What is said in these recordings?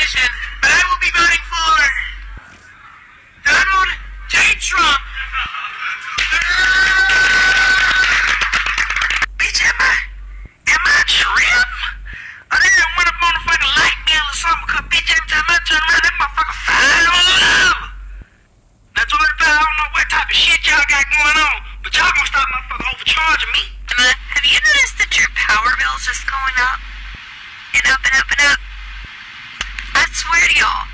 politician, but I will be voting for Donald J. Trump. Bitch, am I trim? I didn't want up on a fucking light bill or something, because bitch, every time I turn around, that motherfucker fire on love. Now, Jordan, I don't know what type of shit y'all got going on, but y'all gonna stop motherfucker overcharging me. Emma, have you noticed that your power bill's just going up? And up and up and up? I swear to y'all,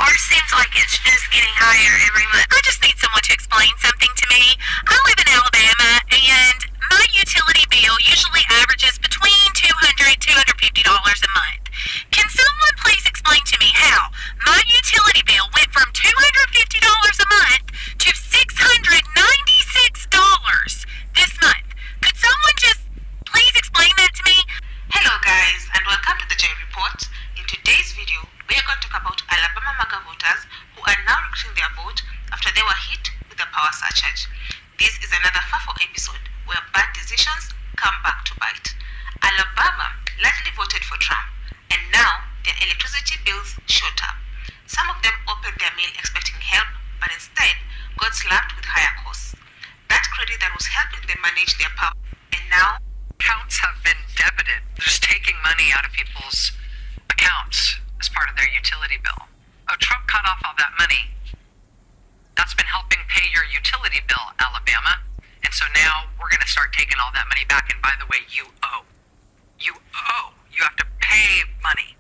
ours seems like it's just getting higher every month. I just need someone to explain something to me. I live in Alabama, and my utility bill usually averages between $200 and $250 a month. Can someone please explain to me how my utility bill went from $250 a month to $696 this month? Could someone just please explain that to me? Hello guys, and welcome to the J Report. In today's video, we are going to talk about Alabama Maga voters who are now regretting their vote after they were hit with a power surcharge. This is another FAFO episode where bad decisions come back to bite. Alabama largely voted for Trump, and now their electricity bills shot up. Some of them opened their meal expecting help, but instead got slapped with higher costs. That credit that was helping them manage their power, and now accounts have been debited. They're just taking money out of people's accounts as part of their utility bill. Oh, Trump cut off all that money. That's been helping pay your utility bill, Alabama. And so now we're going to start taking all that money back. And by the way, you owe. You owe. You have to pay money.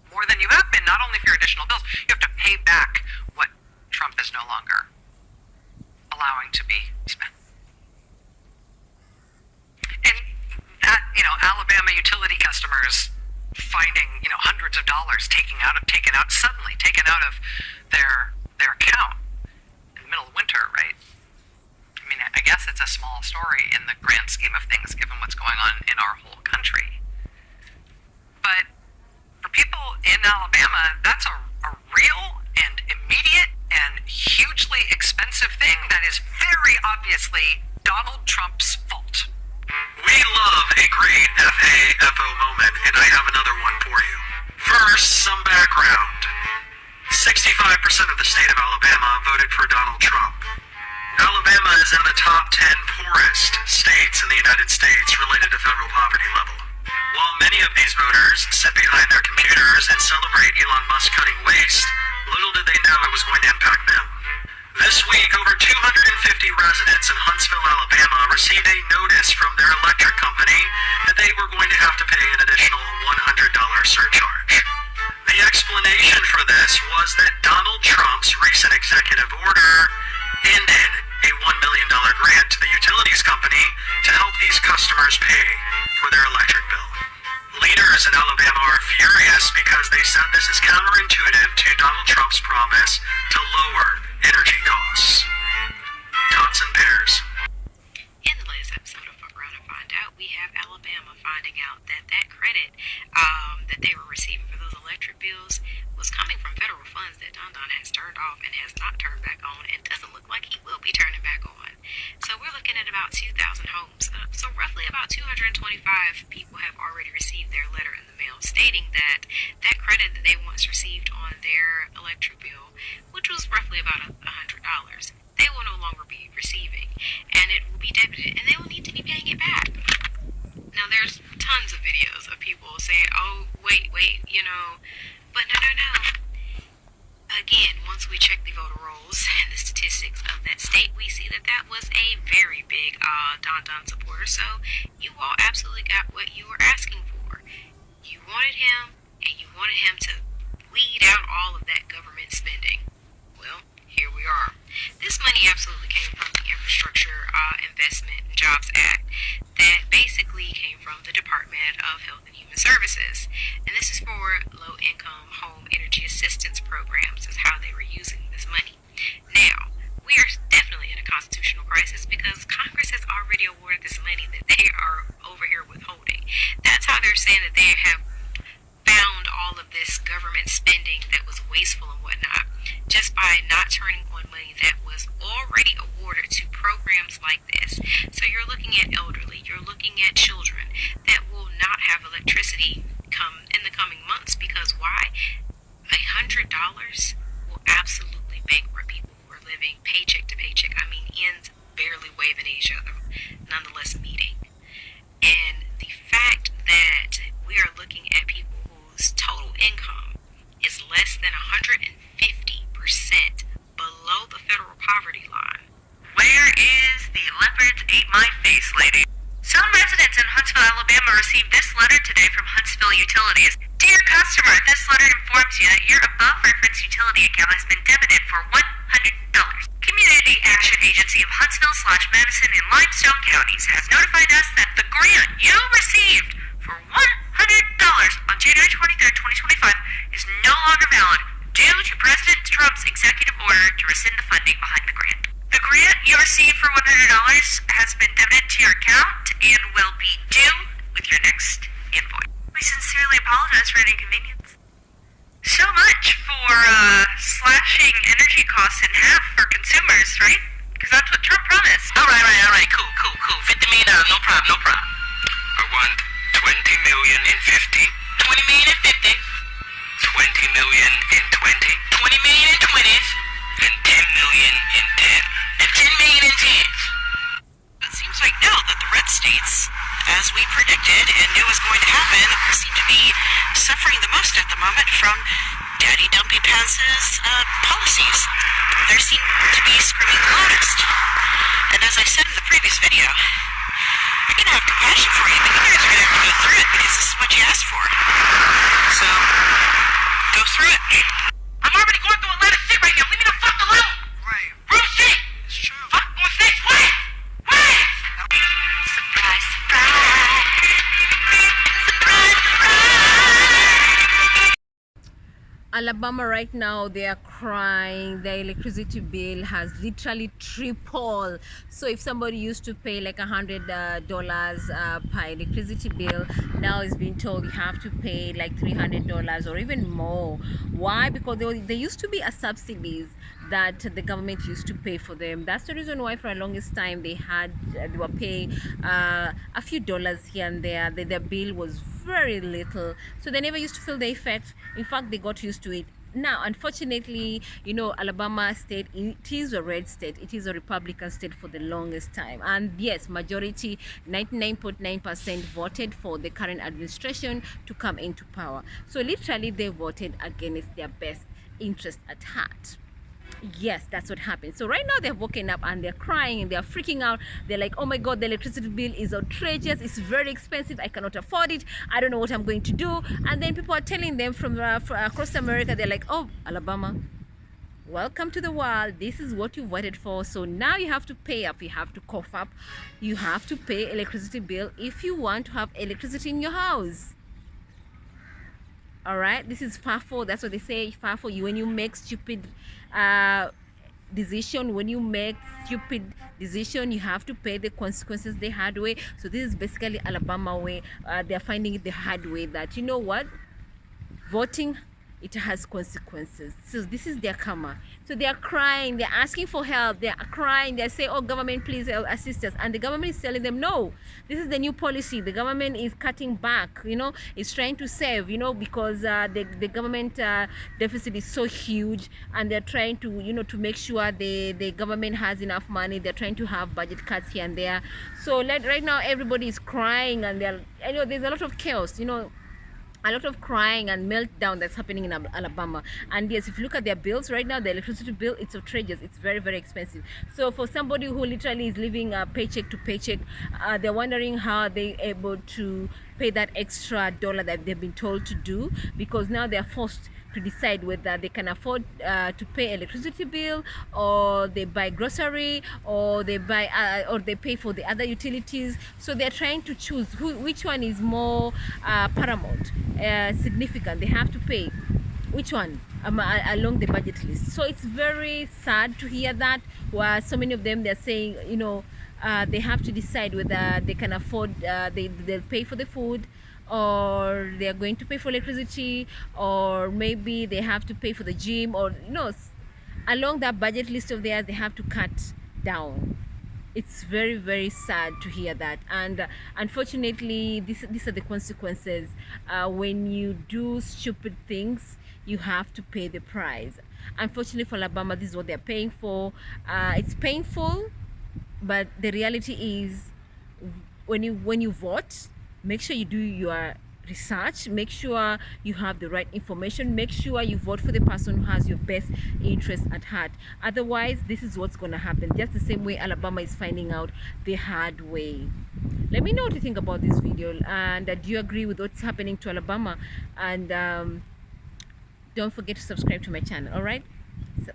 More than you have been, not only for your additional bills, you have to pay back what Trump is no longer allowing to be spent. And that, Alabama utility customers finding, hundreds of dollars taken out of their account in the middle of winter, right? I mean, I guess it's a small story in the grand scheme of things, given what's going on in our whole country. But for people in Alabama, that's a real and immediate and hugely expensive thing that is very obviously Donald Trump's fault. We love a great FAFO moment, and I have another one for you. First, some background. 65% of the state of Alabama voted for Donald Trump. Alabama is in the top 10 poorest states in the United States related to federal poverty level. While many of these voters sit behind their computers and celebrate Elon Musk cutting waste, little did they know it was going to impact them. This week, over 250 residents in Huntsville, Alabama received a notice from their electric company that they were going to have to pay an additional $100 surcharge. The explanation for this was that Donald Trump's recent executive order ended a $1 million grant to the utilities company to help these customers pay for their electric bill. Leaders in Alabama are furious because they said this is counterintuitive to Donald Trump's promise to lower energy costs. Tots and pears. in the latest episode of Fuck Around and Find Out, we have Alabama finding out that credit that they were receiving for those electric bills was coming from federal funds that Don has turned off and has not turned back on, and doesn't look like he will be turning back on. So we're looking at about 2,000 homes. So roughly about 225 people have already received their letter in the mail stating that credit that they once received on their electric bill, which was roughly about $100, they will no longer be receiving, and it will be debited, and they will need to be paying it back. Now, there's tons of videos of people saying, oh, wait, but no. Again, once we check the voter rolls and the statistics of that state, we see that was a very big Don supporter, so you all absolutely got what you were asking for. You wanted him, and you wanted him to weed out all of that government spending. Well, here we are. This money absolutely came from the Infrastructure Investment and Jobs Act that basically came from the Department of Health and Human Services. And this is for low-income home energy assistance programs is how they were using this money. Now, we are definitely in a constitutional crisis because Congress has already awarded this money that they are over here withholding. That's how they're saying that they have found all of this government spending that was wasteful and whatnot, just by not turning on money that was already awarded to programs like this. So you're looking at elderly, you're looking at children that will not have electricity come in the coming months, because why? letter today from Huntsville Utilities. Dear customer, this letter informs you that your above referenced utility account has been debited for $100. Community Action Agency of Huntsville/Madison and Limestone counties has notified us that the grant you received for $100 on January 23rd, 2025 is no longer valid due to President Trump's executive order to rescind the funding behind the grant. The grant you received for $100 has been debited to your account and will be due with your next invoice. We sincerely apologize for any inconvenience. So much for slashing energy costs in half for consumers, right? Because that's what Trump promised. All right. Cool. $50 million, no problem. I want 20 million in 50, 20 million and 50, 20 million in 20, 20 million and 20s, and 10 million in 10. and 10 million and 10s. It seems like now that the red states, as we predicted and knew was going to happen, seem to be suffering the most at the moment from Daddy Dumpy Pants's policies. They seem to be screaming the loudest. And as I said in the previous video, I'm going to have compassion for you, but you guys are going to have to go through it because this is what you asked for. So, go through it. I'm already going through a lot of shit right now. Leave me the fuck alone. Right. Real shit. It's true. Fuck on sex. What? Surprise, surprise. Alabama right now, they are crying. Their electricity bill has literally tripled. So if somebody used to pay like $100 per electricity bill, now is being told you have to pay like $300 or even more. Why? Because there used to be a subsidies that the government used to pay for them. That's the reason why for the longest time they were paying a few dollars here and there. Their bill was very little, so they never used to feel the effect. In fact, they got used to it. Now, unfortunately, you know, Alabama state, it is a red state. It is a Republican state for the longest time. And yes, majority, 99.9% voted for the current administration to come into power. So literally, they voted against their best interest at heart. Yes, that's what happened. So right now they're woken up and they're crying and they're freaking out. They're like, oh my god, the electricity bill is outrageous, it's very expensive, I cannot afford it, I don't know what I'm going to do. And then people are telling them from across America, they're like, oh, Alabama, welcome to the world, this is what you voted for, so now you have to pay up, you have to cough up, you have to pay electricity bill if you want to have electricity in your house. All right, this is FAFO. That's what they say, FAFO. When you make stupid decision, when you make stupid decision, you have to pay the consequences the hard way. So this is basically Alabama way. They're finding it the hard way that, you know what, voting, it has consequences. So this is their karma. So they are crying, they're asking for help, they are crying, they say, oh government, please help, assist us. And the government is telling them, no, this is the new policy. The government is cutting back, you know, it's trying to save, you know, because the government deficit is so huge, and they're trying to, you know, to make sure the government has enough money. They're trying to have budget cuts here and there. So right now everybody is crying, and they're, you know, there's a lot of chaos, you know, a lot of crying and meltdown that's happening in Alabama. And yes, if you look at their bills right now, the electricity bill, it's outrageous, it's very, very expensive. So for somebody who literally is living paycheck to paycheck, they're wondering how they're able to pay that extra dollar that they've been told to do, because now they're forced to decide whether they can afford to pay electricity bill, or they buy grocery, or they buy or they pay for the other utilities. So they're trying to choose which one is more paramount, significant. They have to pay which one along the budget list. So it's very sad to hear that, where so many of them, they're saying, you know, they have to decide whether they can afford, they'll pay for the food, or they're going to pay for electricity, or maybe they have to pay for the gym, or, you know, along that budget list of theirs, they have to cut down. It's very, very sad to hear that. And unfortunately, these are the consequences. When you do stupid things, you have to pay the price. Unfortunately for Alabama, this is what they're paying for. It's painful, but the reality is, when you vote, make sure you do your research, make sure you have the right information, make sure you vote for the person who has your best interest at heart. Otherwise, this is what's going to happen, just the same way Alabama is finding out the hard way. Let me know what you think about this video, and do you agree with what's happening to Alabama? And don't forget to subscribe to my channel. All right, so